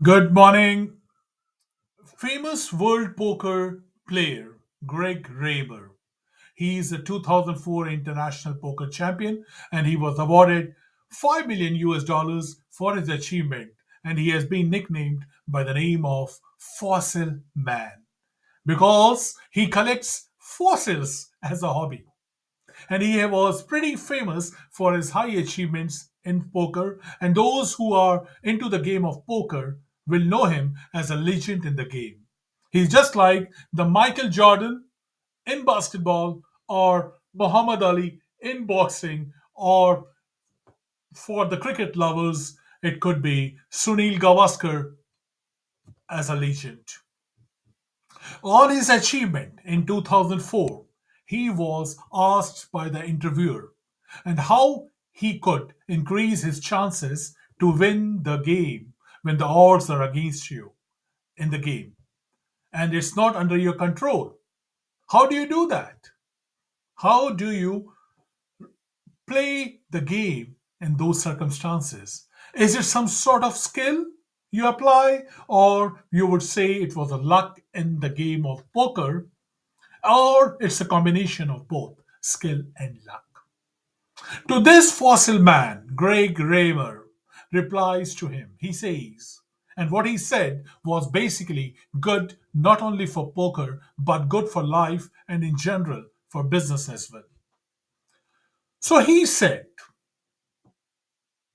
Good morning. Famous world poker player Greg Raymer. He is a 2004 international poker champion and he was awarded 5 million US dollars for his achievement, and he has been nicknamed by the name of Fossil Man because he collects fossils as a hobby, and he was pretty famous for his high achievements in poker, and those who are into the game of poker will know him as a legend in the game. He's just like the Michael Jordan in basketball, or Muhammad Ali in boxing, or for the cricket lovers it could be Sunil Gavaskar as a legend. On his achievement in 2004, he was asked by the interviewer and how he could increase his chances to win the game when the odds are against you in the game and it's not under your control. How do you do that? How do you play the game in those circumstances? Is it some sort of skill you apply, or you would say it was a luck in the game of poker, or it's a combination of both skill and luck? To this fossil man, Greg Raymer replies to him. He says, and what he said was basically good not only for poker, but good for life and in general for business as well. So he said,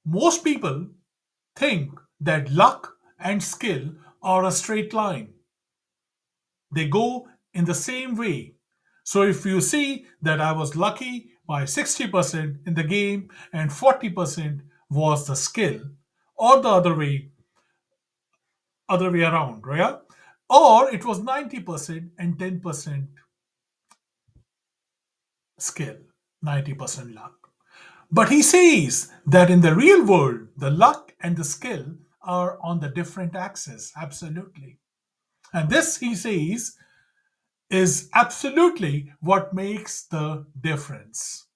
most people think that luck and skill are a straight line. They go in the same way. So if you see that I was lucky by 60% in the game and 40% was the skill, or the other way around, right? Or it was 90% and 10% skill, 90% luck. But he says that in the real world, the luck and the skill are on the different axes, absolutely. And this, he says, is absolutely what makes the difference.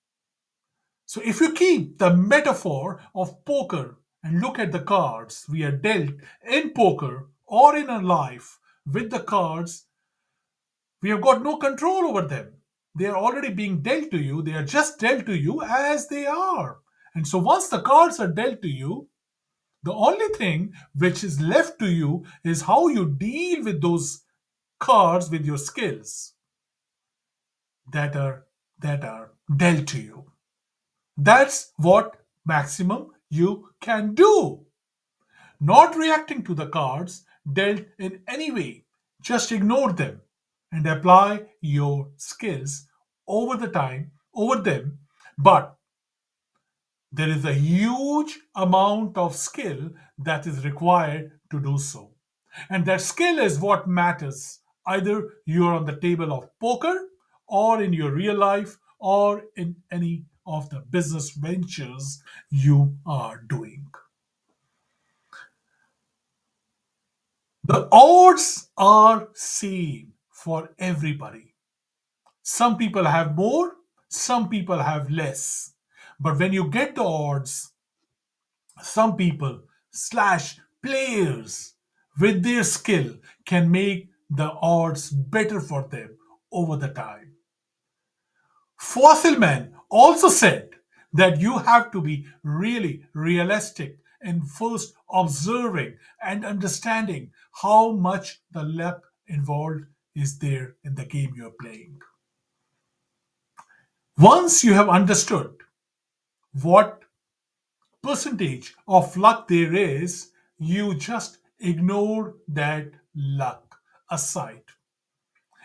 So, if you keep the metaphor of poker and look at the cards we are dealt in poker or in our life with the cards, we have got no control over them. They are already being dealt to you, they are just dealt to you as they are. And so, once the cards are dealt to you, the only thing which is left to you is how you deal with those cards with your skills that are dealt to you. That's what maximum you can do. Not reacting to the cards dealt in any way. Just ignore them and apply your skills over them. But there is a huge amount of skill that is required to do so. And that skill is what matters. Either you're on the table of poker, or in your real life, or in any of the business ventures you are doing. The odds are same for everybody. Some people have more, some people have less. But when you get the odds, some people slash players with their skill can make the odds better for them over the time. Fossilman also said that you have to be really realistic in first observing and understanding how much the luck involved is there in the game you're playing. Once you have understood what percentage of luck there is, you just ignore that luck aside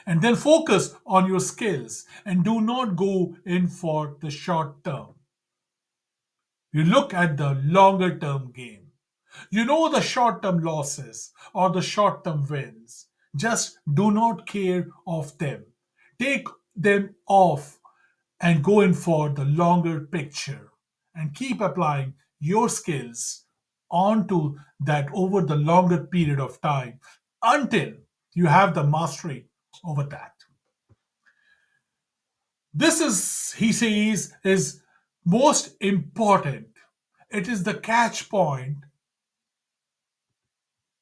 and then focus on your skills and do not go in for the short term. You look at the longer term game. You know the short term losses or the short term wins. Just do not care of them. Take them off and go in for the longer picture and keep applying your skills onto that over the longer period of time until you have the mastery over that. This is, he says, is most important. It is the catch point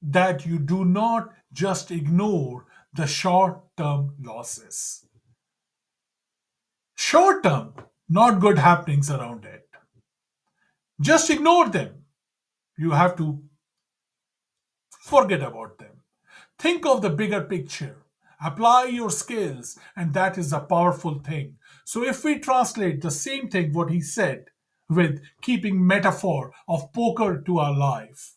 that you do not just ignore the short term losses. Short term, not good happenings around it. Just ignore them. You have to forget about them. Think of the bigger picture. Apply your skills, and that is a powerful thing. So, if we translate the same thing, what he said, with keeping metaphor of poker to our life,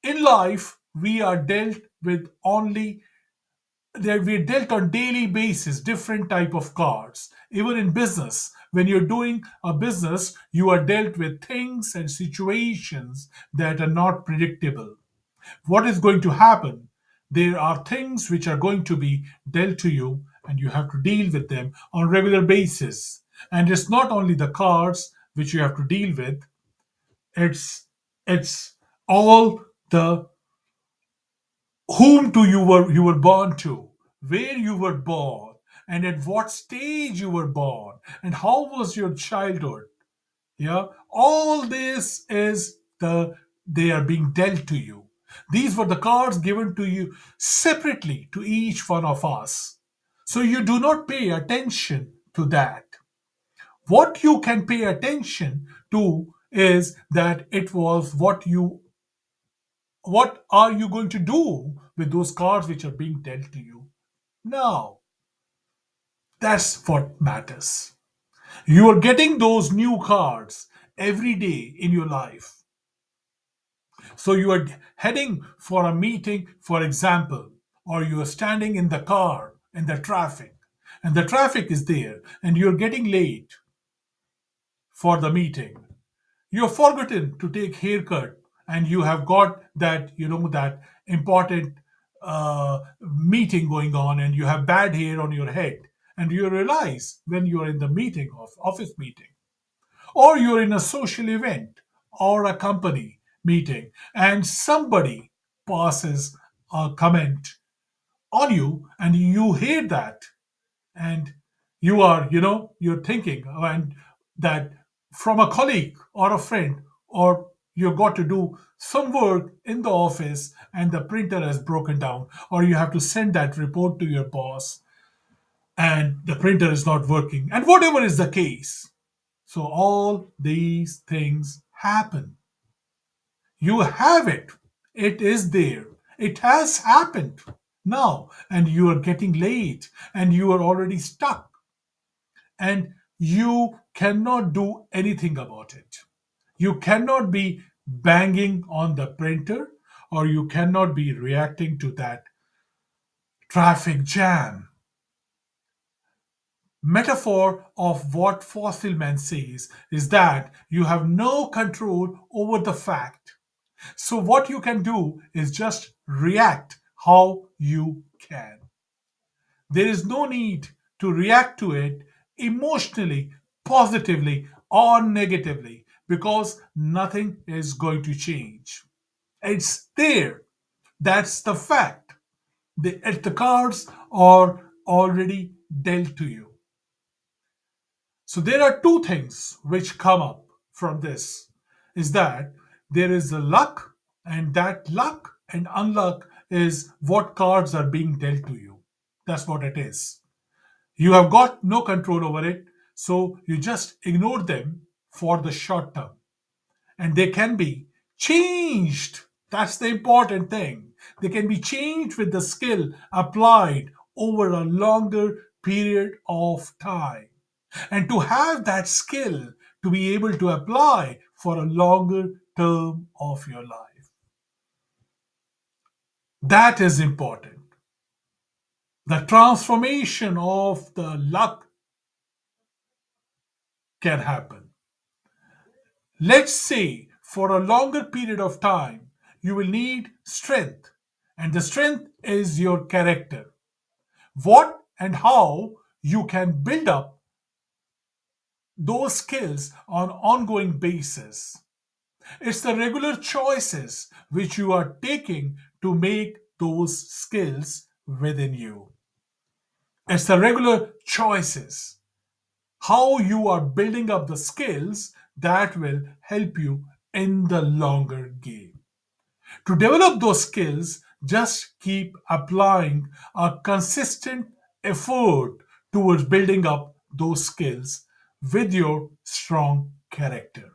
in life, we are dealt with only that we're dealt on daily basis different type of cards. Even in business, when you're doing a business, you are dealt with things and situations that are not predictable. What is going to happen? There are things which are going to be dealt to you, and you have to deal with them on regular basis. And it's not only the cards which you have to deal with, it's all the whom to you were born to, where you were born, and at what stage you were born, and how was your childhood. Yeah, all this is they are being dealt to you. These were the cards given to you separately to each one of us. So you do not pay attention to that. What you can pay attention to is that it was what are you going to do with those cards which are being dealt to you now? That's what matters. You are getting those new cards every day in your life. So you are heading for a meeting, for example, or you are standing in the car in the traffic, and the traffic is there, and you're getting late for the meeting. You've forgotten to take haircut, and you have got that that important meeting going on, and you have bad hair on your head, and you realize when you are in the meeting of office meeting, or you're in a social event or a company meeting, and somebody passes a comment on you, and you hear that, and you're thinking and that from a colleague or a friend, or you got to do some work in the office and the printer has broken down, or you have to send that report to your boss and the printer is not working, and whatever is the case. So all these things happen. You have it. It is there. It has happened now, and you are getting late, and you are already stuck, and you cannot do anything about it. You cannot be banging on the printer, or you cannot be reacting to that traffic jam. Metaphor of what Fossil Man says is that you have no control over the fact. So, what you can do is just react how you can. There is no need to react to it emotionally, positively, or negatively because nothing is going to change. It's there. That's the fact. The cards are already dealt to you. So there are two things which come up from this is that there is a luck, and that luck and unluck is what cards are being dealt to you. That's what it is. You have got no control over it, so you just ignore them for the short term. And they can be changed. That's the important thing. They can be changed with the skill applied over a longer period of time. And to have that skill to be able to apply for a longer term of your life, that is important. The transformation of the luck can happen. Let's say for a longer period of time, you will need strength, and the strength is your character. What and how you can build up those skills on ongoing basis. It's the regular choices which you are taking to make those skills within you. It's the regular choices, how you are building up the skills that will help you in the longer game. To develop those skills, just keep applying a consistent effort towards building up those skills with your strong character.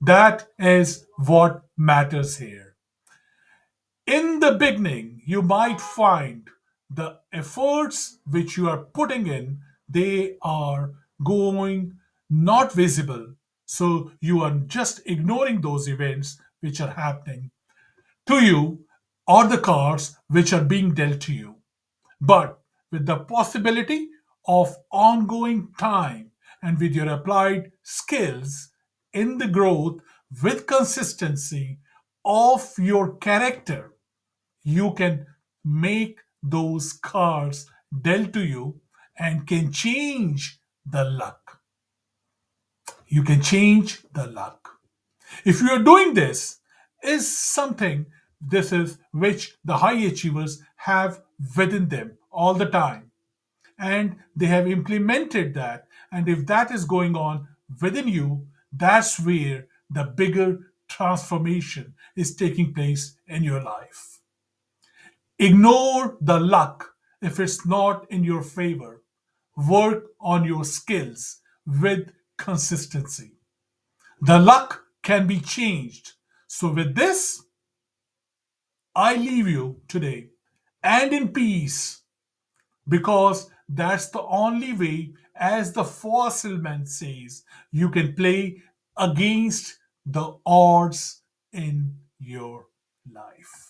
That is what matters here. In the beginning, you might find the efforts which you are putting in, they are going not visible. So you are just ignoring those events which are happening to you or the cards which are being dealt to you. But with the possibility of ongoing time and with your applied skills in the growth with consistency of your character, you can make those cards dealt to you and can change the luck. You can change the luck. If you are doing this, is something this is which the high achievers have within them all the time, and they have implemented that. And if that is going on within you, that's where the bigger transformation is taking place in your life. Ignore the luck if it's not in your favor. Work on your skills with consistency. The luck can be changed. So, with this, I leave you today and in peace, because that's the only way, as the fossil man says, you can play against the odds in your life.